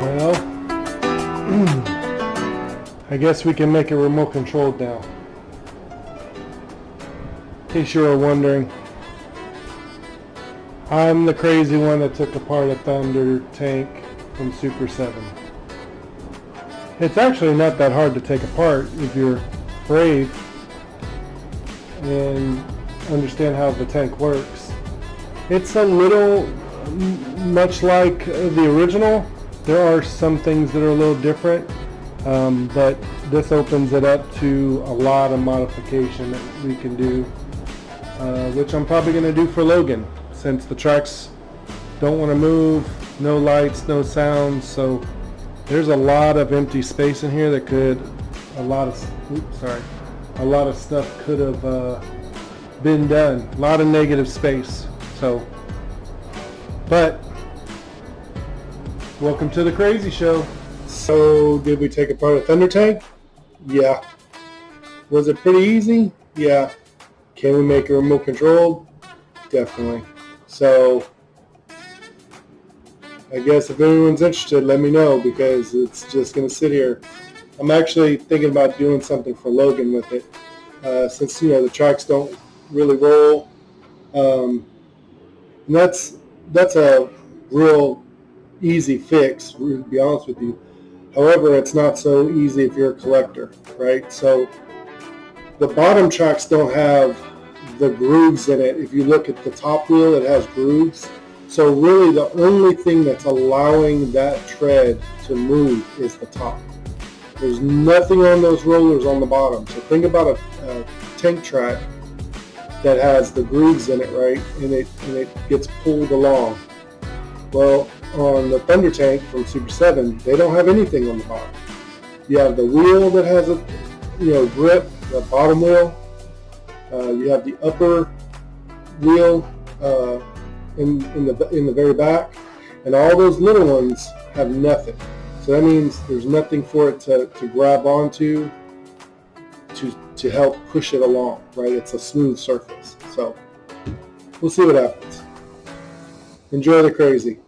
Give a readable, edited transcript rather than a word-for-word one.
Well, I guess we can make it remote controlled now. In case you were wondering, I'm the crazy one that took apart a Thundertank from Super 7. It's actually not that hard to take apart if you're brave and understand how the tank works. It's a little much like the original. There are some things that are a little different, but this opens it up to a lot of modification that we can do, which I'm probably going to do for Logan, since the tracks don't want to move, no lights, no sounds, so there's a lot of empty space in here that could, a lot of stuff could have been done, a lot of negative space. So, but welcome to the crazy show. So, did we take apart a Thundertank? Yeah. Was it pretty easy? Yeah. Can we make it remote controlled? Definitely. So, I guess if anyone's interested, let me know, because it's just going to sit here. I'm actually thinking about doing something for Logan with it, since, you know, the tracks don't really roll. And that's a real easy fix, to be honest with you. However, it's not so easy if you're a collector, right? So the bottom tracks don't have the grooves in it. If you look at the top wheel, it has grooves. So really the only thing that's allowing that tread to move is the top. There's nothing on those rollers on the bottom. So think about a tank track that has the grooves in it, right? And it gets pulled along. Well, on the Thundertank from Super 7, they don't have anything on the bottom. You have the wheel that has a grip, the bottom wheel. You have the upper wheel in the very back, and all those little ones have nothing. So that means there's nothing for it to grab onto to help push it along, right? It's a smooth surface. So we'll see what happens. Enjoy the crazy.